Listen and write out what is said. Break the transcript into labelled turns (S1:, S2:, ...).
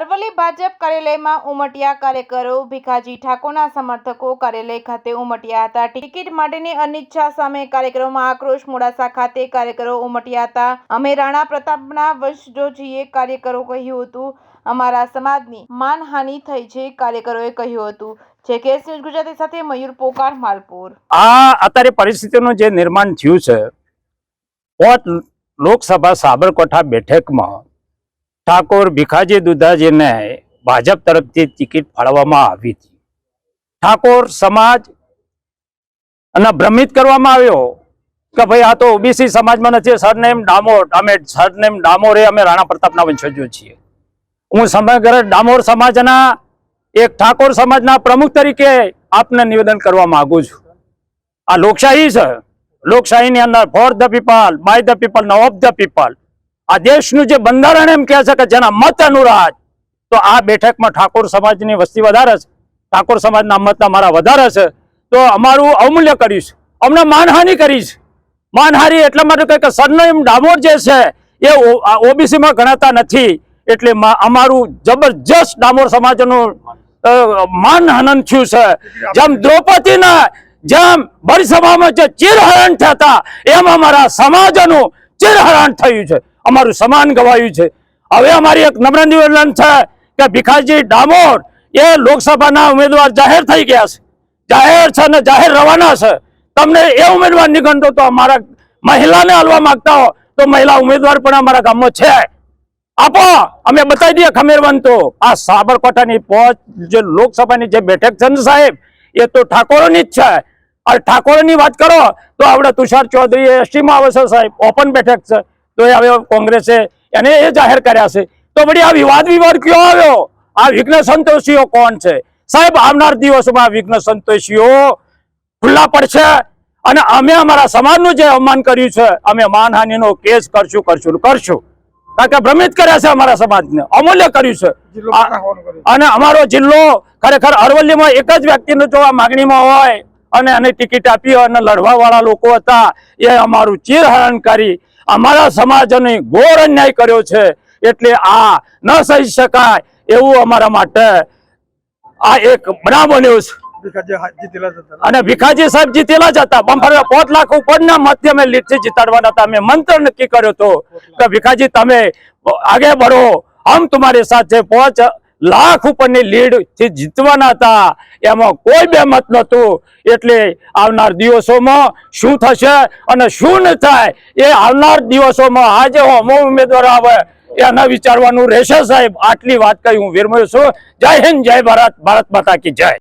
S1: અરવલ્લી ભાજપ કાર્યાલયમાં ઉમટ્યા કાર્યકરો। ભીખાજી ઠાકોરના સમર્થકો કાર્યાલય ખાતે ઉમટ્યા હતા। ટિકિટ માટેની અનિચ્છા સામે કાર્યકરોમાં આક્રોશ। મોડાસા ખાતે કાર્યકરો ઉમટ્યા હતા। અમે રાણા પ્રતાપના વંશજો છીએ। કાર્યકરો કહ્યું હતું, અમારા સમાજની માનહાનિ થઈ છે। કાર્યકરોએ કહ્યું હતું। જેકેએસ ન્યૂઝ ગુજરાતી સાથે મયુર પોકાર, માલપુર।
S2: અત્યારે પરિસ્થિતિનું જે નિર્માણ થયું છે, લોકસભા સાબરકાંઠા બેઠકમાં ઠાકોર ભીખાજી દુધાજીને ભાજપ તરફથી ટિકિટ ફાળવવામાં આવી હતી। ઠાકોર સમાજ અને ભ્રમિત કરવામાં આવ્યો કે ભાઈ આ તો ઓબીસી સમાજમાં નથી, સરનેમ ડામોર, અમે સરનેમ ડામોરે અમે રાણા પ્રતાપના વંશજો છીએ। હું સમગ્ર ડામોર સમાજના એક ઠાકોર સમાજના પ્રમુખ તરીકે આપને નિવેદન કરવા માંગુ છું। આ લોકશાહી છે, લોકશાહીની અંદર for the people, by the people, of the people. આ દેશનું જે બંધારણ એમ કહે છે કે જેના મત અનુરાજ, તો આ બેઠકમાં ઠાકોર સમાજની વસ્તી વધારે છે, ઠાકોર સમાજના મત અમારા વધારે છે, તો અમારું અવમૂલ્ય કરીશ, અમને માનહાનિ કરીશ। માનહાનિ એટલા માટે કે સરનેમ ડામોર જે છે એ ઓબીસીમાં ગણાતા નથી, એટલે અમારું જબરજસ્ત ડામોર સમાજનું માનહાનન થયું છે। જેમ દ્રૌપદીના જેમ ભરસભામાં જે ચીરહરણ થતા, એમ અમારા સમાજનું ચીરહરણ થયું છે, અમારું સમાન ગવાયું છે। હવે અમારી એક નમ્ર નિવેદન છે કે ભીખાજી ડામોર એ લોકસભાના ઉમેદવાર જાહેર થઈ ગયા છે, જાહેર છે ને જાહેર રવાના છે। તમને એ ઉમેદવાર નીકળતો તો અમારા મહિલાને હાલવા માંગતા હો તો મહિલા ઉમેદવાર પણ અમારા ગામમાં છે, આપો, અમે બતાવી દઈએ ખમેરવંતો। આ સાબરકાંઠાની જે લોકસભાની જે બેઠક છે ને સાહેબ, એ તો ઠાકોરોની જ છે। આ ઠાકોરની વાત કરો તો આપણે તુષાર ચૌધરી એસટીમાં આવે છે સાહેબ, ઓપન બેઠક છે, તો એ હવે કોંગ્રેસે એને એ જાહેર કર્યા છે, તો વળી આ વિવાદ કયો આવ્યો? આ વિઘ્ન સંતોષીઓ કોણ છે સાહેબ? આવનાર દિવસોમાં વિઘ્ન સંતોષીઓ ખુલ્લા પડશે અને અમે અમારા સમાજનું જે અવમાન કર્યું છે, અમે માનહાનિનો કેસ કરશું। કારણ કે ભ્રમિત કર્યા છે અમારા સમાજને, અમૂલ્ય કર્યું છે। અને અમારો જિલ્લો ખરેખર અરવલ્લીમાં એક જ વ્યક્તિનું જો આ માગણીમાં હોય અને એને ટિકિટ આપી અને લડવા વાળા લોકો હતા, એ અમારું ચીરહરણ કરી અમારા સમાજને ઘોર અન્યાય કર્યો છે। એટલે આ ન સહી શકાય એવું અમારા માટે આ એક બનાવ બન્યો છે। અને ભીખાજી સાહેબ જીતેલા જ હતા, 5 લાખ ઉપરના મતથી અમે લીડથી જીતાડવાના હતા। અમે મંત્ર નક્કી કર્યો હતો કે ભીખાજી તમે આગે बढ़ो, हम तुम्हारे साथ है। 5 લાખ ઉપરની લીડ થી જીતવાના હતા, એમાં કોઈ બેમત નહોતું। એટલે આવનાર દિવસોમાં શું થશે અને શું ન થાય એ આવનાર દિવસોમાં આજે ઉમેદવાર આવે એના વિચારવાનું રહેશે સાહેબ। આટલી વાત કહી હું વિરમું છું। જય હિન્દ, જય ભારત, ભારત માતા કી જય।